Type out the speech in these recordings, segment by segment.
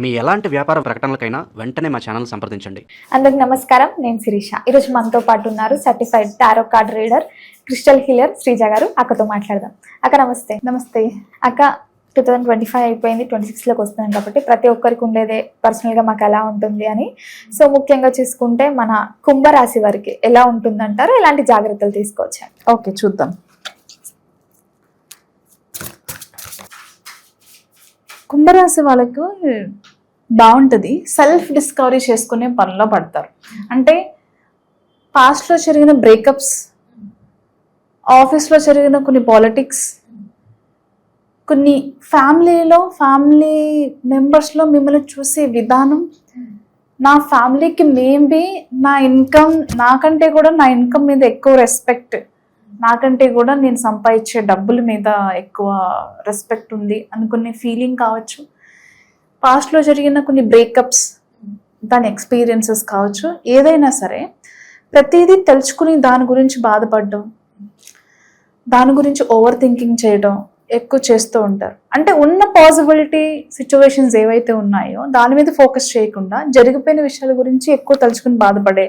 మీ ఎలాంటి వ్యాపార ప్రకటనలకైనా వెంటనే మా ఛానల్ సంప్రదించండి. అందరికి నమస్కారం, నేను శిరీష. ఈరోజు మనతో పాటు ఉన్నారు certified tarot card reader, crystal healer Sreeja గారు. అక్కతో మాట్లాడదాం. అక్క నమస్తే. నమస్తే అక్క, 2025 అయిపోయింది, 26లోకి వస్తున్నాం కాబట్టి ప్రతి ఒక్కరికి ఉండేదే పర్సనల్గా మాకు ఎలా ఉంటుంది అని. సో ముఖ్యంగా చూసుకుంటే మన కుంభరాశి వారికి ఎలా ఉంటుందంటారు, ఎలాంటి జాగ్రత్తలు తీసుకోవచ్చు? ఓకే, చూద్దాం. కుంభరాశి వాళ్ళకు బాగుంటుంది. సెల్ఫ్ డిస్కవరీ చేసుకునే పనిలో పడతారు. అంటే పాస్ట్లో జరిగిన బ్రేకప్స్, ఆఫీస్లో జరిగిన కొన్ని పాలిటిక్స్, కొన్ని ఫ్యామిలీ మెంబర్స్లో మిమ్మల్ని చూసే విధానం, నా ఫ్యామిలీకి మేబీ నా ఇన్కమ్ నాకంటే కూడా నా ఇన్కమ్ మీద ఎక్కువ రెస్పెక్ట్, నాకంటే కూడా నేను సంపాదించే డబ్బుల మీద ఎక్కువ రెస్పెక్ట్ ఉంది అనుకునే ఫీలింగ్ కావచ్చు. పాస్ట్లో జరిగిన కొన్ని బ్రేకప్స్, దాని ఎక్స్పీరియన్సెస్ కావచ్చు. ఏదైనా సరే ప్రతిదీ తెలుసుకుని దాని గురించి బాధపడడం, దాని గురించి ఓవర్ థింకింగ్ చేయడం ఎక్కువ చేస్తూ ఉంటారు. అంటే ఉన్న పాసిబిలిటీ సిచ్యువేషన్స్ ఏవైతే ఉన్నాయో దాని మీద ఫోకస్ చేయకుండా జరిగిపోయిన విషయాల గురించి ఎక్కువ తలుచుకుని బాధపడే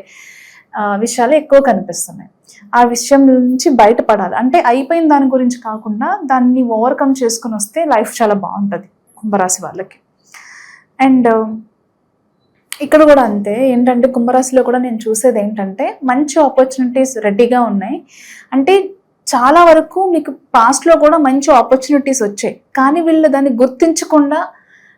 విషయాలు ఎక్కువ కనిపిస్తున్నాయి. ఆ విషయం నుంచి బయటపడాలి అంటే అయిపోయిన దాని గురించి కాకుండా దాన్ని ఓవర్కమ్ చేసుకుని వస్తే లైఫ్ చాలా బాగుంటుంది కుంభరాశి వాళ్ళకి. అండ్ ఇక్కడ కూడా అంతే. ఏంటంటే కుంభరాశిలో కూడా నేను చూసేది ఏంటంటే మంచి ఆపర్చునిటీస్ రెడీగా ఉన్నాయి. అంటే చాలా వరకు మీకు పాస్ట్లో కూడా మంచి ఆపర్చునిటీస్ వచ్చాయి, కానీ వీళ్ళు దాన్ని గుర్తించకుండా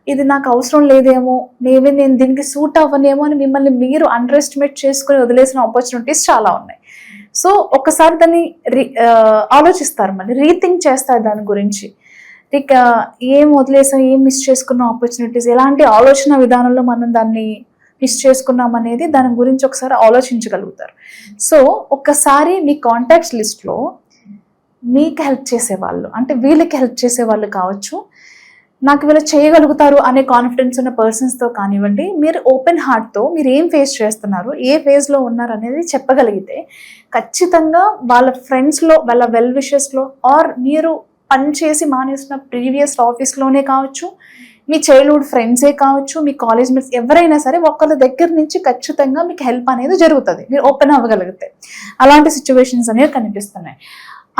ఇది నాకు అవసరం లేదేమో, మేబీ నేను దీనికి సూట్ అవ్వనేమో అని మిమ్మల్ని మీరు అండర్ ఎస్టిమేట్ చేసుకుని వదిలేసిన ఆపర్చునిటీస్ చాలా ఉన్నాయి. సో ఒకసారి దాన్ని ఆలోచిస్తారు, మళ్ళీ రీథింక్ చేస్తారు దాని గురించి. ఇక ఏం వదిలేసాం, ఏం మిస్ చేసుకున్న ఆపర్చునిటీస్, ఎలాంటి ఆలోచన విధానంలో మనం దాన్ని మిస్ చేసుకున్నాం అనేది దాని గురించి ఒకసారి ఆలోచించగలుగుతారు. సో ఒక్కసారి మీ కాంటాక్ట్స్ లిస్ట్లో మీకు హెల్ప్ చేసేవాళ్ళు, అంటే వీళ్ళకి హెల్ప్ చేసేవాళ్ళు కావచ్చు, నాకు వీళ్ళు చేయగలుగుతారు అనే కాన్ఫిడెన్స్ ఉన్న పర్సన్స్తో కానివ్వండి, మీరు ఓపెన్ హార్ట్తో మీరు ఏం ఫేస్ చేస్తున్నారు, ఏ ఫేజ్లో ఉన్నారు అనేది చెప్పగలిగితే ఖచ్చితంగా వాళ్ళ ఫ్రెండ్స్లో, వాళ్ళ వెల్ విషెస్లో, ఆర్ మీరు పనిచేసి మానేసిన ప్రీవియస్ ఆఫీస్లోనే కావచ్చు, మీ చైల్డ్హుడ్ ఫ్రెండ్సే కావచ్చు, మీ కాలేజ్ మేట్స్ ఎవరైనా సరే ఒకళ్ళ దగ్గర నుంచి ఖచ్చితంగా మీకు హెల్ప్ అనేది జరుగుతుంది మీరు ఓపెన్ అవ్వగలిగితే. అలాంటి సిచ్యువేషన్స్ అనేవి కనిపిస్తున్నాయి.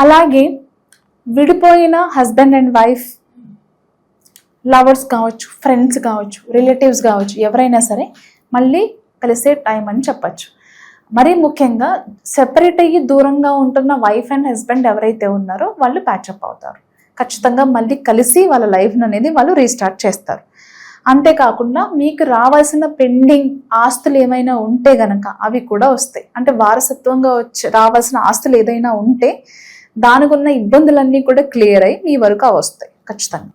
అలాగే విడిపోయిన హస్బెండ్ అండ్ వైఫ్, లవర్స్ కావచ్చు, ఫ్రెండ్స్ కావచ్చు, రిలేటివ్స్ కావచ్చు, ఎవరైనా సరే మళ్ళీ కలిసే టైం అని చెప్పచ్చు. మరీ ముఖ్యంగా సెపరేట్ అయ్యి దూరంగా ఉంటున్న వైఫ్ అండ్ హస్బెండ్ ఎవరైతే ఉన్నారో వాళ్ళు ప్యాచప్ అవుతారు. ఖచ్చితంగా మళ్ళీ కలిసి వాళ్ళ లైఫ్ అనేది వాళ్ళు రీస్టార్ట్ చేస్తారు. అంతేకాకుండా మీకు రావాల్సిన పెండింగ్ ఆస్తులు ఏమైనా ఉంటే గనక అవి కూడా వస్తాయి. అంటే వారసత్వంగా రావాల్సిన ఆస్తులు ఏదైనా ఉంటే దానికి ఉన్న ఇబ్బందులన్నీ కూడా క్లియర్ అయ్యి మీ వరకు వస్తాయి ఖచ్చితంగా.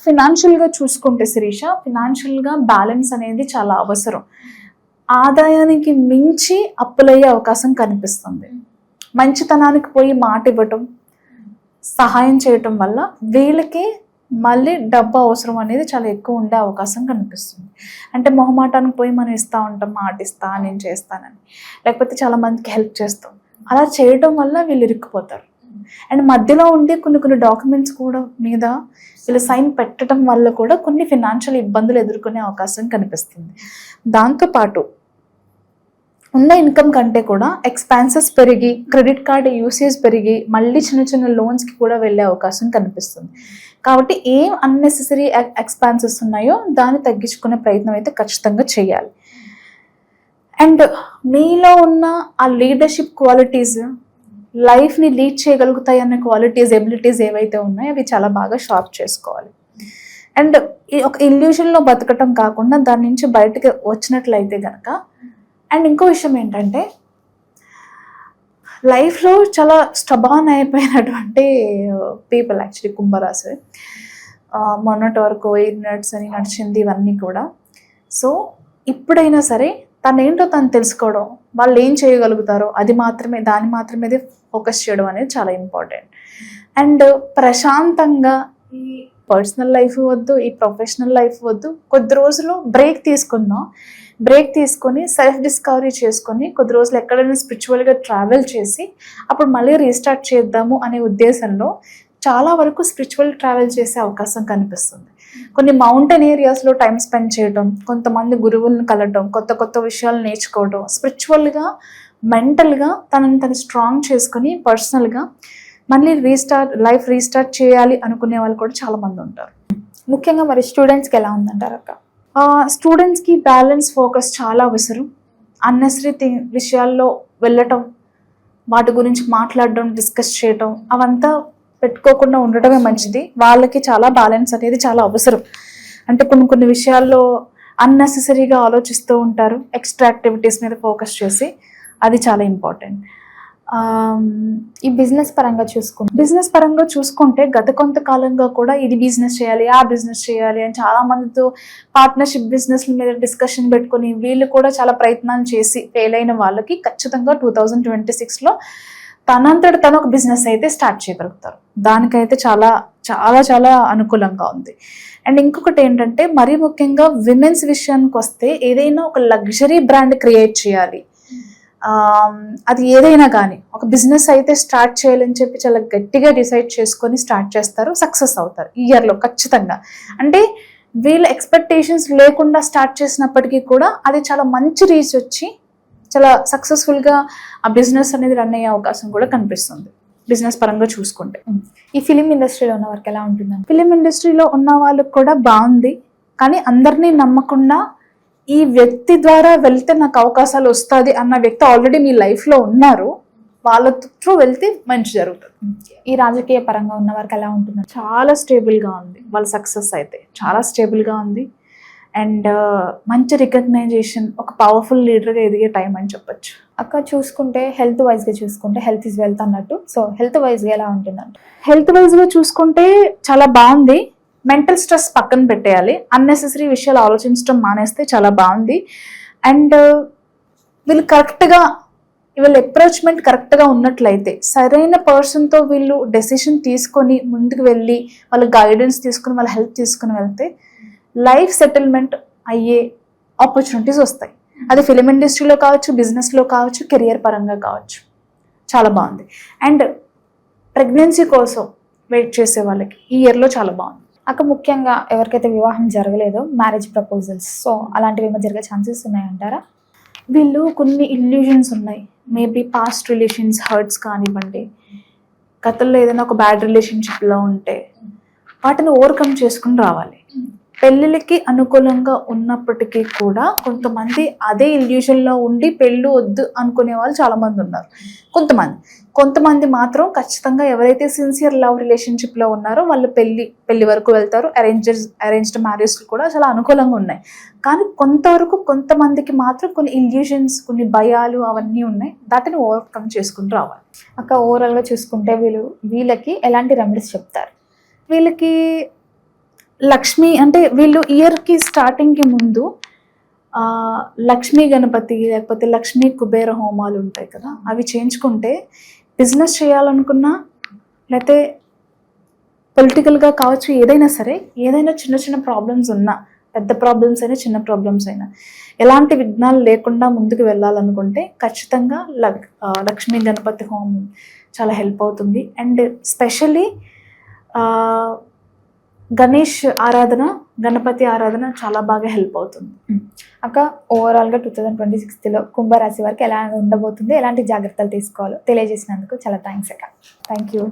ఫినాన్షియల్గా చూసుకుంటే శిరీష, ఫినాన్షియల్గా బ్యాలెన్స్ అనేది చాలా అవసరం. ఆదాయానికి మించి అప్పులయ్యే అవకాశం కనిపిస్తుంది. మంచితనానికి పోయి మాట ఇవ్వటం, సహాయం చేయటం వల్ల వీళ్ళకి మళ్ళీ డబ్బు అవసరం అనేది చాలా ఎక్కువ ఉండే అవకాశం కనిపిస్తుంది. అంటే మొహమాటానికి పోయి మనం ఇస్తూ ఉంటాం, మాట ఇస్తా, నేను చేస్తానని, లేకపోతే చాలా మందికి హెల్ప్ చేస్తాం. అలా చేయడం వల్ల వీళ్ళు ఇరుక్కుపోతారు. అండ్ మధ్యలో ఉండే కొన్ని డాక్యుమెంట్స్ కూడా మీద వీళ్ళు సైన్ పెట్టడం వల్ల కూడా కొన్ని ఫినాన్షియల్ ఇబ్బందులు ఎదుర్కొనే అవకాశం కనిపిస్తుంది. దాంతోపాటు ఉన్న ఇన్కమ్ కంటే కూడా ఎక్స్పెన్సెస్ పెరిగి, క్రెడిట్ కార్డ్ యూసేజ్ పెరిగి మళ్ళీ చిన్న లోన్స్కి కూడా వెళ్ళే అవకాశం కనిపిస్తుంది. కాబట్టి ఏం అన్నెసెసరీ ఎక్స్పెన్సెస్ ఉన్నాయో దాన్ని తగ్గించుకునే ప్రయత్నం అయితే ఖచ్చితంగా చేయాలి. అండ్ మీలో ఉన్న ఆ లీడర్షిప్ క్వాలిటీస్, లైఫ్ని లీడ్ చేయగలుగుతాయి అనే క్వాలిటీస్, ఎబిలిటీస్ ఏవైతే ఉన్నాయో అవి చాలా బాగా షార్ప్ చేసుకోవాలి. అండ్ ఒక ఇల్యూషన్లో బతకటం కాకుండా దాని నుంచి బయటకు వచ్చినట్లయితే కనుక. అండ్ ఇంకో విషయం ఏంటంటే లైఫ్లో చాలా స్టబాన్ అయిపోయినటువంటి పీపుల్ యాక్చువల్లీ కుంభరాశి. మొన్నటి వరకు 8 minutes అని నడిచింది ఇవన్నీ కూడా. సో ఇప్పుడైనా సరే తనేంటో తను తెలుసుకోవడం, వాళ్ళు ఏం చేయగలుగుతారో దాన్ని మాత్రమే ఫోకస్ చేయడం అనేది చాలా ఇంపార్టెంట్. అండ్ ప్రశాంతంగా ఈ పర్సనల్ లైఫ్ వద్దు, ఈ ప్రొఫెషనల్ లైఫ్ వద్దు, కొద్ది రోజులు బ్రేక్ తీసుకుందాం. బ్రేక్ తీసుకొని సెల్ఫ్ డిస్కవరీ చేసుకొని కొద్ది రోజులు ఎక్కడైనా స్పిరిచువల్గా ట్రావెల్ చేసి అప్పుడు మళ్ళీ రీస్టార్ట్ చేద్దాము అనే ఉద్దేశంలో చాలా వరకు స్పిరిచువల్ ట్రావెల్ చేసే అవకాశం కనిపిస్తుంది. కొన్ని మౌంటైన్ ఏరియాస్లో టైం స్పెండ్ చేయడం, కొంతమంది గురువులను కలవడం, కొత్త కొత్త విషయాలు నేర్చుకోవడం, స్పిరిచువల్గా మెంటల్గా తను స్ట్రాంగ్ చేసుకొని పర్సనల్గా మళ్ళీ లైఫ్ రీస్టార్ట్ చేయాలి అనుకునే వాళ్ళు కూడా చాలామంది ఉంటారు. ముఖ్యంగా మరి స్టూడెంట్స్కి ఎలా ఉందంటారు అక్క? స్టూడెంట్స్కి బ్యాలెన్స్, ఫోకస్ చాలా అవసరం. అన్నెసరీ విషయాల్లో వెళ్ళటం, వాటి గురించి మాట్లాడడం, డిస్కస్ చేయటం అవంతా పెట్టుకోకుండా ఉండటమే మంచిది. వాళ్ళకి చాలా బ్యాలెన్స్ అనేది చాలా అవసరం. అంటే కొన్ని విషయాల్లో అన్నెసెసరీగా ఆలోచిస్తూ ఉంటారు, ఎక్స్ట్రా యాక్టివిటీస్ మీద ఫోకస్ చేసి, అది చాలా ఇంపార్టెంట్. ఈ బిజినెస్ పరంగా చూసుకుంటే గత కొంతకాలంగా కూడా ఇది బిజినెస్ చేయాలి, ఆ బిజినెస్ చేయాలి అని చాలా మందితో పార్ట్నర్షిప్ బిజినెస్ల మీద డిస్కషన్ పెట్టుకొని వీళ్ళు కూడా చాలా ప్రయత్నాలు చేసి ఫెయిల్ అయిన వాళ్ళకి ఖచ్చితంగా 2026లో తనంతట తను ఒక బిజినెస్ అయితే స్టార్ట్ చేయగలుగుతారు. దానికైతే చాలా చాలా చాలా అనుకూలంగా ఉంది. అండ్ ఇంకొకటి ఏంటంటే, మరీ ముఖ్యంగా విమెన్స్ విషయానికి వస్తే ఏదైనా ఒక లగ్జరీ బ్రాండ్ క్రియేట్ చేయాలి, అది ఏదైనా కానీ ఒక బిజినెస్ అయితే స్టార్ట్ చేయాలని చెప్పి చాలా గట్టిగా డిసైడ్ చేసుకొని స్టార్ట్ చేస్తారు, సక్సెస్ అవుతారు ఈ ఇయర్లో ఖచ్చితంగా. అంటే వీళ్ళ ఎక్స్పెక్టేషన్స్ లేకుండా స్టార్ట్ చేసినప్పటికీ కూడా అది చాలా మంచి రీచ్ వచ్చి చాలా సక్సెస్ఫుల్గా ఆ బిజినెస్ అనేది రన్ అయ్యే అవకాశం కూడా కనిపిస్తుంది బిజినెస్ పరంగా చూసుకుంటే. ఈ ఫిలిం ఇండస్ట్రీలో ఉన్న వరకు ఎలా ఉంటుందండి? ఫిలిం ఇండస్ట్రీలో ఉన్న వాళ్ళకి కూడా బాగుంది, కానీ అందరినీ నమ్మకుండా ఈ వ్యక్తి ద్వారా వెళ్తే నాకు అవకాశాలు వస్తుంది అన్న వ్యక్తి ఆల్రెడీ మీ లైఫ్లో ఉన్నారు, వాళ్ళ త్రూ వెళ్తే మంచి జరుగుతుంది. ఈ రాజకీయ పరంగా ఉన్న వరకు ఎలా ఉంటుంది? చాలా స్టేబుల్గా ఉంది, వాళ్ళ సక్సెస్ అయితే చాలా స్టేబుల్గా ఉంది. అండ్ మంచి రికగ్నైజేషన్, ఒక పవర్ఫుల్ లీడర్గా ఎదిగే టైం అని చెప్పొచ్చు. అక్క చూసుకుంటే హెల్త్ వైజ్గా చూసుకుంటే హెల్త్ ఈజ్ వెల్త్ అన్నట్టు, సో హెల్త్ వైజ్గా ఎలా ఉంటుందంట? హెల్త్ వైజ్గా చూసుకుంటే చాలా బాగుంది. మెంటల్ స్ట్రెస్ పక్కన పెట్టేయాలి, అన్నెసెసరీ విషయాలు ఆలోచించడం మానేస్తే చాలా బాగుంది. అండ్ వీళ్ళు కరెక్ట్గా వీళ్ళ అప్రోచ్మెంట్ కరెక్ట్గా ఉన్నట్లయితే, సరైన పర్సన్తో వీళ్ళు డెసిషన్ తీసుకొని ముందుకు వెళ్ళి వాళ్ళ గైడెన్స్ తీసుకుని వాళ్ళ హెల్ప్ తీసుకుని వెళ్తే లైఫ్ సెటిల్మెంట్ అయ్యే ఆపర్చునిటీస్ వస్తాయి. అది ఫిలిం ఇండస్ట్రీలో కావచ్చు, బిజినెస్లో కావచ్చు, కెరియర్ పరంగా కావచ్చు. చాలా బాగుంది. అండ్ ప్రెగ్నెన్సీ కోసం వెయిట్ చేసే వాళ్ళకి ఈ ఇయర్లో చాలా బాగుంది. అక్క ముఖ్యంగా ఎవరికైతే వివాహం జరగలేదో మ్యారేజ్ ప్రపోజల్స్, సో అలాంటివి ఏమో జరిగే ఛాన్సెస్ ఉన్నాయంటారా? వీళ్ళు కొన్ని ఇల్యూజన్స్ ఉన్నాయి, మేబీ పాస్ట్ రిలేషన్స్ హర్ట్స్ కానివ్వండి, గతంలో ఏదైనా ఒక బ్యాడ్ రిలేషన్షిప్లో ఉంటే వాటిని ఓవర్కమ్ చేసుకుని రావాలి. పెళ్ళిళ్ళకి అనుకూలంగా ఉన్నప్పటికీ కూడా కొంతమంది అదే ఇల్యూషన్లో ఉండి పెళ్ళి వద్దు అనుకునే వాళ్ళు చాలామంది ఉన్నారు. కొంతమంది మాత్రం ఖచ్చితంగా ఎవరైతే సిన్సియర్ లవ్ రిలేషన్షిప్లో ఉన్నారో వాళ్ళు పెళ్లి వరకు వెళ్తారు. అరేంజ్డ్ మ్యారేజ్ కూడా చాలా అనుకూలంగా ఉన్నాయి. కానీ కొంతమందికి మాత్రం కొన్ని ఇల్యూషన్స్, కొన్ని భయాలు అవన్నీ ఉన్నాయి, వాటిని ఓవర్కమ్ చేసుకుని రావాలి. అక్క ఓవరాల్గా చూసుకుంటే వీళ్ళకి ఎలాంటి రెమెడీస్ చెప్తారు? వీళ్ళకి లక్ష్మి అంటే వీళ్ళు ఇయర్కి స్టార్టింగ్కి ముందు లక్ష్మీ గణపతి లేకపోతే లక్ష్మీ కుబేర హోమాలు ఉంటాయి కదా, అవి చేయించుకుంటే బిజినెస్ చేయాలనుకున్నా లేకపోతే పొలిటికల్గా కావచ్చు, ఏదైనా సరే, ఏదైనా చిన్న చిన్న ప్రాబ్లమ్స్ ఉన్నా, పెద్ద ప్రాబ్లమ్స్ అయినా చిన్న ప్రాబ్లమ్స్ అయినా, ఎలాంటి విఘ్నాలు లేకుండా ముందుకు వెళ్ళాలనుకుంటే ఖచ్చితంగా లక్ష్మీ గణపతి హోమం చాలా హెల్ప్ అవుతుంది. అండ్ స్పెషల్లీ గణేష్ ఆరాధన, గణపతి ఆరాధన చాలా బాగా హెల్ప్ అవుతుంది. అక్క ఓవరాల్గా 2026లో కుంభరాశి వారికి ఎలా ఉండబోతుంది, ఎలాంటి జాగ్రత్తలు తీసుకోవాలో తెలియజేసినందుకు చాలా థ్యాంక్స్ అక్క. Thank you.